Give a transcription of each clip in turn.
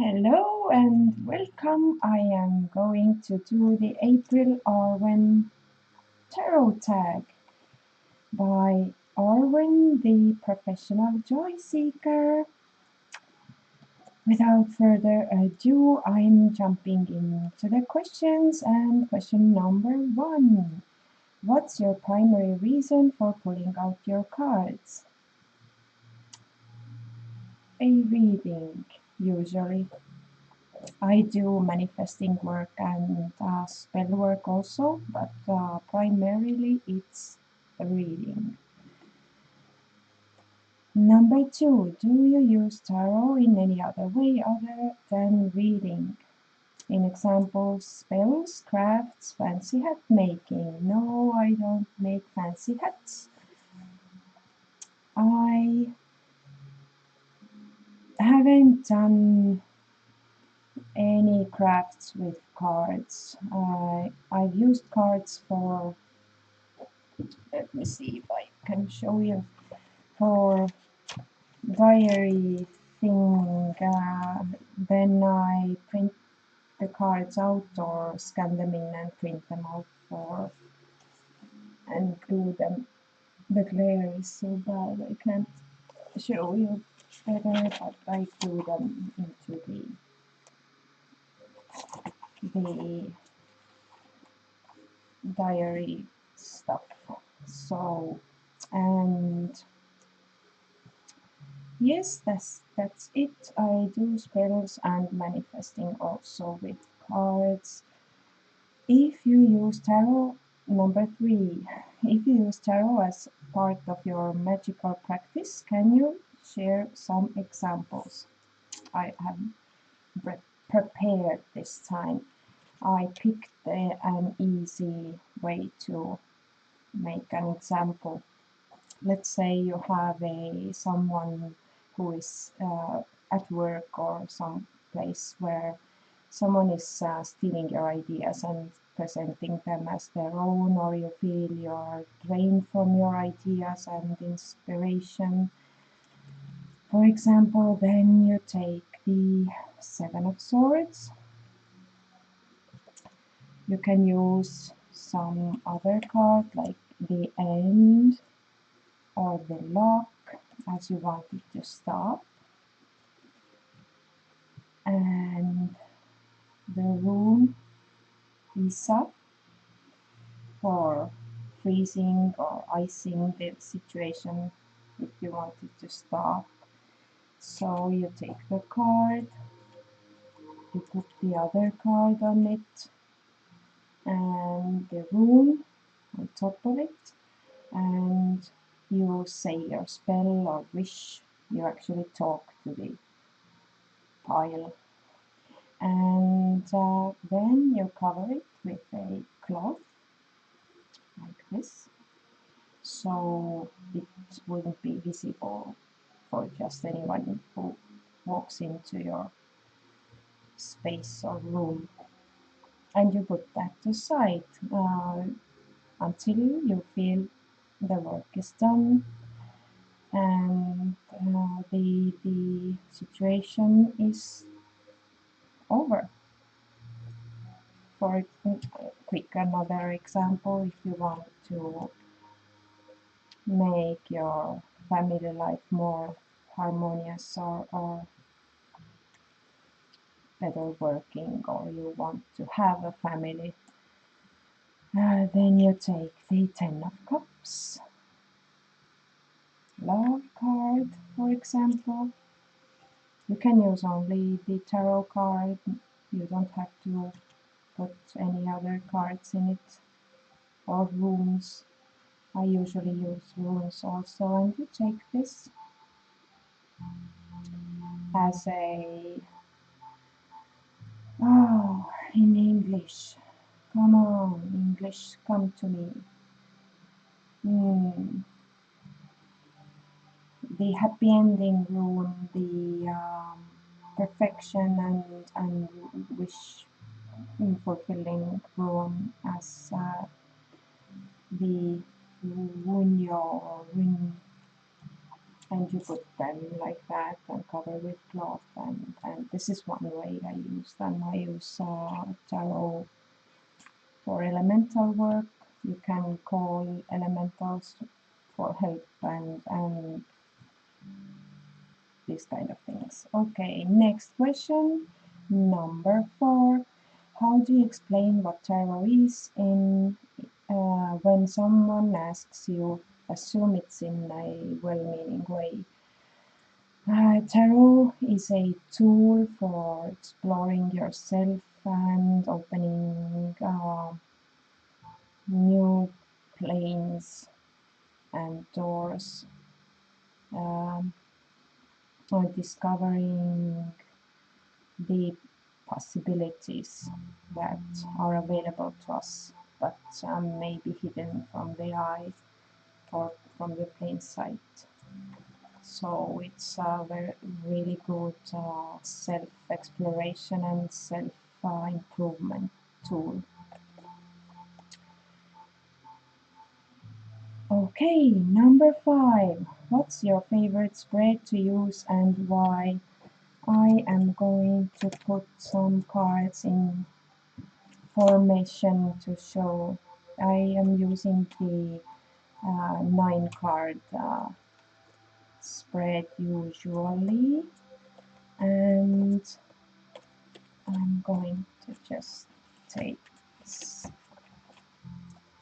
Hello and welcome. I am going to do the April Arwen tarot tag by Arwen, the professional joy seeker. Without further ado, I'm jumping into the questions. And question number one: what's your primary reason for pulling out your cards? A reading, usually. I do manifesting work and spell work also, but primarily it's reading. Number two, do you use tarot in any other way other than reading? In examples, spells, crafts, fancy hat making. No, I don't make fancy hats. I haven't done any crafts with cards. I've used cards for, let me see if I can show you, for diary thing. Then I print the cards out or scan them in and print them out for and do them. The glare is so bad I can't show you better, but I do them into the diary stuff. So, and yes, that's it. I do spells and manifesting also with cards. If you use tarot, number three, if you use tarot as part of your magical practice, can you share some examples? I have prepared this time. I picked an easy way to make an example. Let's say you have someone who is at work or some place where someone is stealing your ideas and presenting them as their own, or you feel you're drained from your ideas and inspiration. For example, then you take the Seven of Swords. You can use some other card like the End or the Lock as you want it to stop. And the Rune is up for freezing or icing the situation if you want it to stop. So you take the card, you put the other card on it, and the rune on top of it, and you say your spell or wish. You actually talk to the pile, and then you cover it with a cloth like this, so it wouldn't be visible for just anyone who walks into your space or room. And you put that aside until you feel the work is done and the situation is over. For quick another example, if you want to make your family life more harmonious or better working, or you want to have a family, then you take the Ten of Cups, Love card, for example. You can use only the tarot card. You don't have to put any other cards in it, or runes. I usually use runes also, and you take this as a, oh, in English. Come on, English, come to me. Hmm. The happy ending rune, the perfection and wish fulfilling rune as the Wunyo or Win and you put them like that and cover with cloth, and this is one way I use them. I use tarot for elemental work. You can call elementals for help and these kind of things. Okay, next question, number 4. How do you explain what tarot is in when someone asks you? Assume it's in a well-meaning way. Tarot is a tool for exploring yourself and opening new planes and doors, um, or discovering the possibilities that are available to us, but may be hidden from the eye or from the plain sight. So it's a very, really good self-exploration and self-improvement tool. Okay, number 5. What's your favorite spread to use and why? I am going to put some cards in formation to show. I am using the 9 card spread usually, and I'm going to just take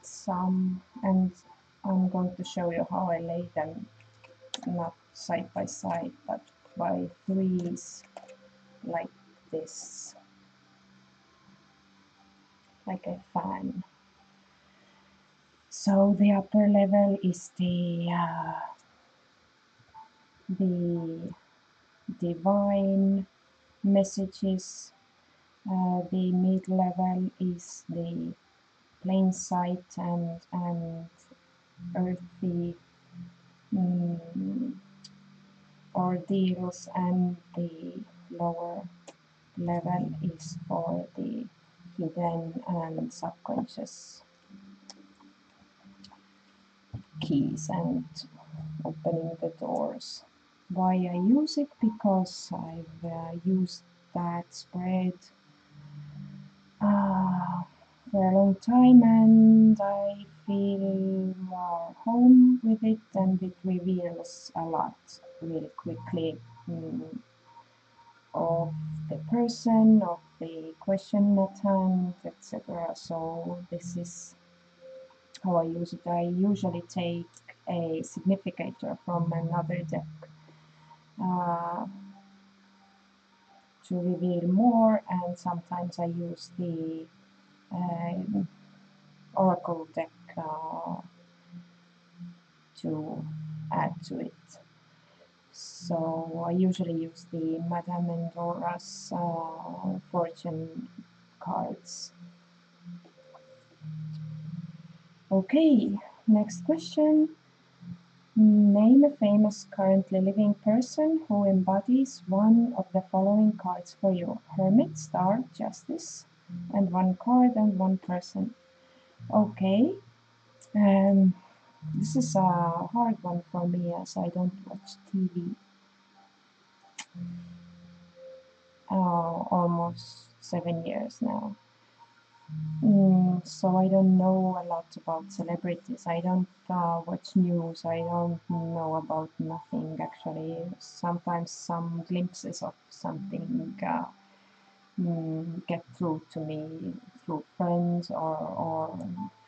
some, and I'm going to show you how I lay them, not side by side but by threes, like this, like a fan. So the upper level is the divine messages. The mid level is the plain sight and earthy ordeals, and the lower level is for the hidden and subconscious keys and opening the doors. Why I use it? Because I've used that spread uh, for a long time, and I feel more home with it, and it reveals a lot really quickly, of the person, of the question at hand, etc. So this is how I use it. I usually take a significator from another deck uh, to reveal more, and sometimes I use the uh, oracle deck to add to it. So I usually use the Madame Endora's fortune cards. Okay, next question. Name a famous currently living person who embodies one of the following cards for you. Hermit, Star, Justice, and one card and one person. Okay, um, this is a hard one for me as I don't watch TV almost 7 years now. So I don't know a lot about celebrities. I don't watch news. I don't know about nothing actually. Sometimes some glimpses of something get through to me through friends or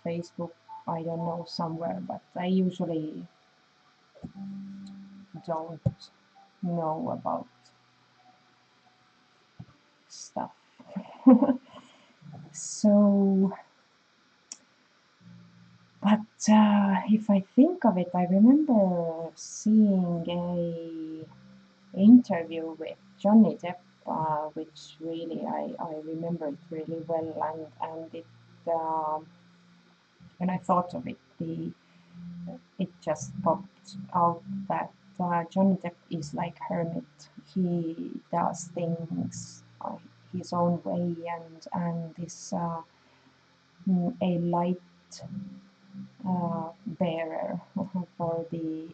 Facebook. I don't know, somewhere, but I usually don't know about stuff. So, but if I think of it, I remember seeing a interview with Johnny Depp, which really I remember it really well, and it when I thought of it, it just popped out that Johnny Depp is like Hermit. He does things his own way, and is a light bearer for the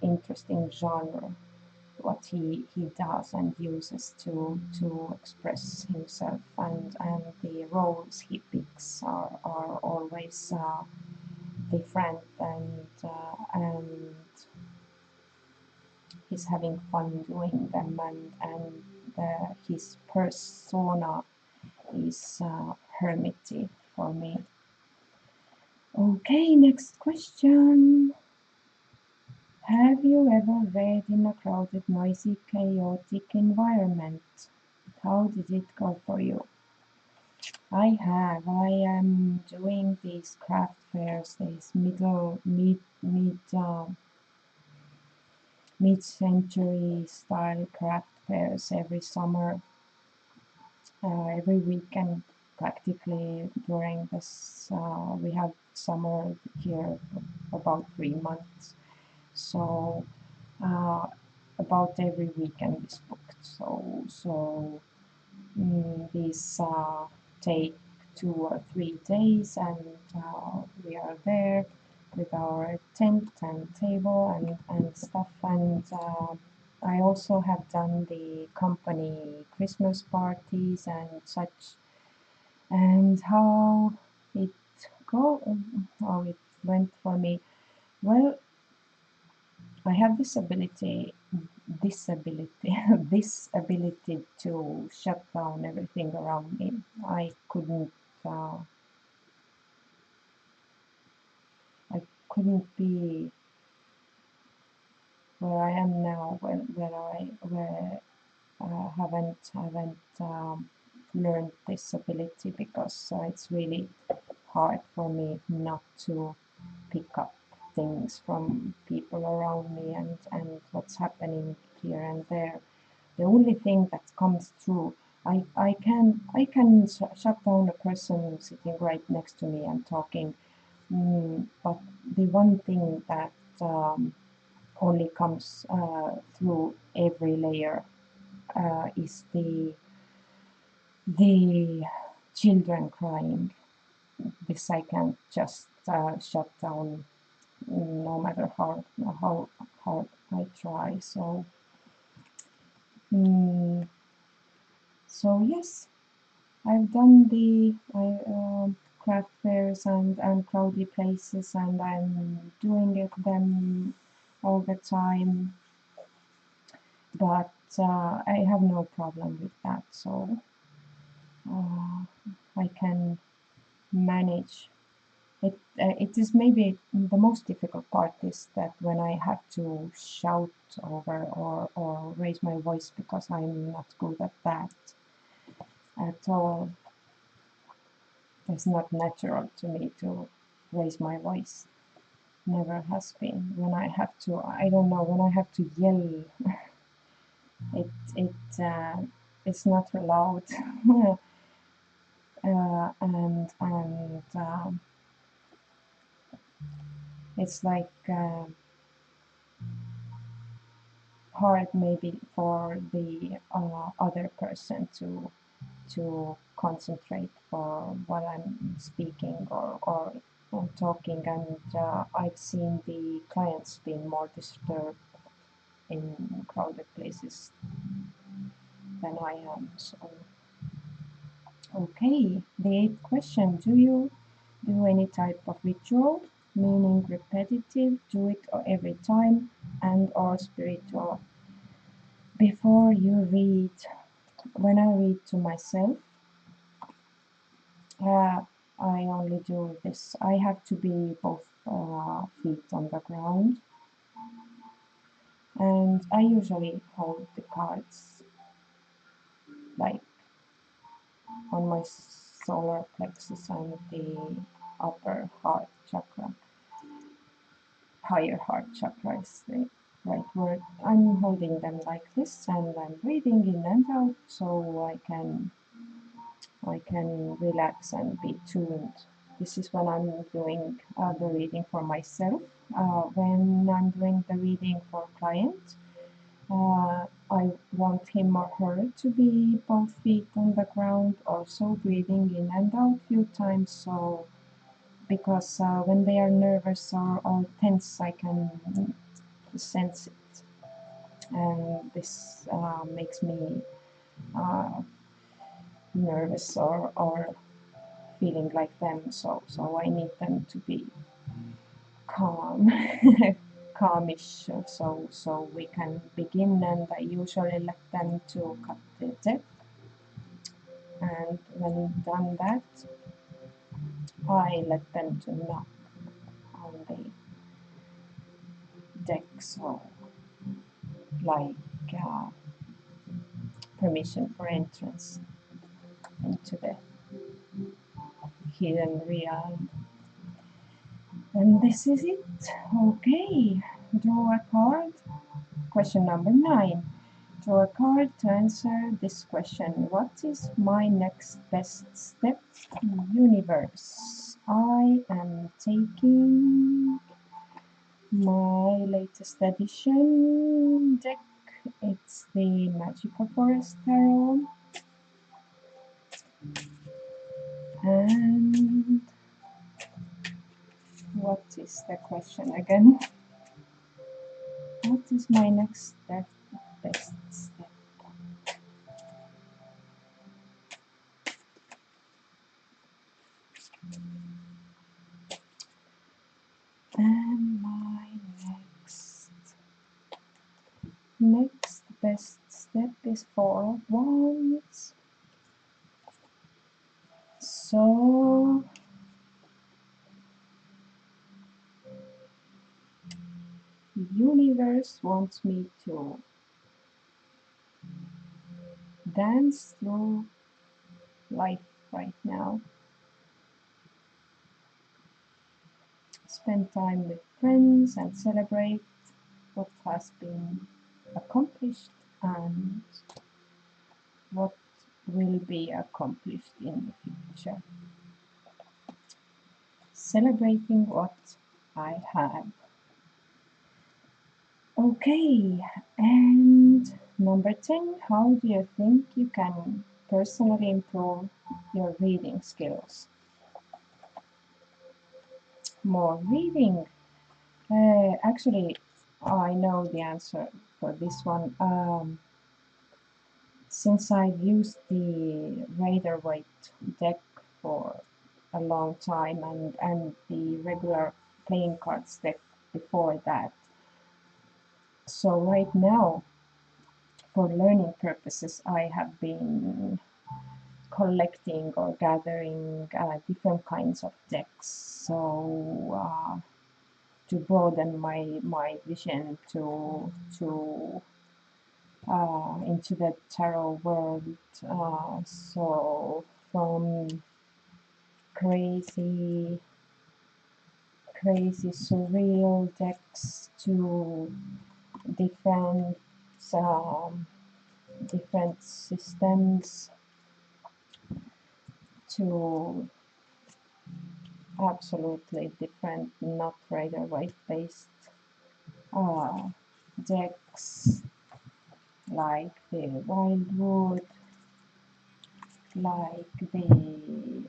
interesting genre what he does and uses to express himself, and the roles he picks are always different, and he's having fun doing them, and his persona is hermity for me. Okay, next question. Have you ever read in a crowded, noisy, chaotic environment? How did it go for you? I have. I am doing these craft fairs, these mid-century style craft fairs every summer, every weekend practically during this. We have summer here about 3 months, so about every weekend is booked. These take 2 or 3 days, and we are there with our tent and table and stuff. And I also have done the company Christmas parties and such. And it how it went for me. Well, I have this ability, this ability to shut down everything around me. I couldn't, uh, I couldn't be where I am now, where haven't learned this ability, because it's really hard for me not to pick up things from people around me and what's happening here and there. The only thing that comes through, I can shut down a person sitting right next to me and talking, but the one thing that only comes through every layer is the children crying. This I can't just shut down, no matter how hard I try. Mm, so yes, I've done the craft fairs and crowded places, and I'm doing them all the time. But I have no problem with that, so uh, I can manage. It is maybe the most difficult part is that when I have to shout over or raise my voice, because I'm not good at that at all. It's not natural to me to raise my voice. Never has been. When I have to, I don't know, when I have to yell, it it's not allowed. And it's like hard maybe for the other person to concentrate for what I'm speaking or talking, and I've seen the clients being more disturbed in crowded places than I am. So, okay, the eighth question: do you do any type of ritual, meaning repetitive, do it every time, and or spiritual? Before you read, when I read to myself, uh, I only do this. I have to be both feet on the ground, and I usually hold the cards like on my solar plexus and the upper heart chakra. Higher heart chakra is the right word. I'm holding them like this, and I'm breathing in and out, so I can relax and be tuned. This is when I'm doing the reading for myself. When I'm doing the reading for a client, I want him or her to be both feet on the ground, also breathing in and out a few times. So, because when they are nervous or tense, I can sense it, and this makes me nervous or feeling like them. So I need them to be calm, calmish, so we can begin. And I usually let them to cut the deck, and when done that, I let them to knock on the deck, so like permission for entrance into the hidden realm. And this is it. Okay, draw a card. Question number 9. Draw a card to answer this question. What is my next best step? Universe. I am taking my latest edition deck. It's the Magical Forest Tarot. And what is the question again? What is my next step? Best step? And my next best step is 4 of Wands. So the universe wants me to dance through life right now. Spend time with friends and celebrate what has been accomplished and what will be accomplished in the future. Celebrating what I have. Okay, and number 10, how do you think you can personally improve your reading skills? More reading. Actually, I know the answer for this one. Since I've used the Rider-Waite deck for a long time and the regular playing cards deck before that. So right now, for learning purposes, I have been collecting or gathering different kinds of decks. So to broaden my vision to into the tarot world. So from crazy surreal decks to different different systems to absolutely different, not Rider-Waite based decks like the Wildwood, like the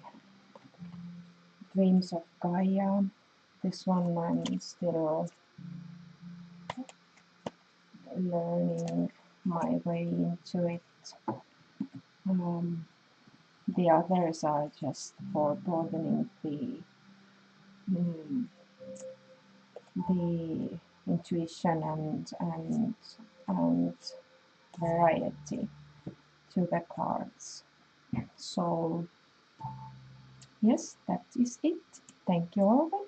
Dreams of Gaia. This one I'm still learning my way into it. The others are just for broadening the intuition and variety to the cards. So yes, that is it. Thank you, Arwen.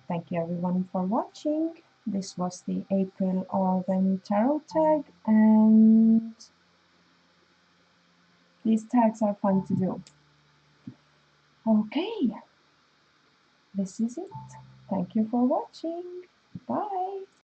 Thank you everyone for watching. This was the April Arwen tarot tag, and these tags are fun to do. Okay, this is it. Thank you for watching. Bye.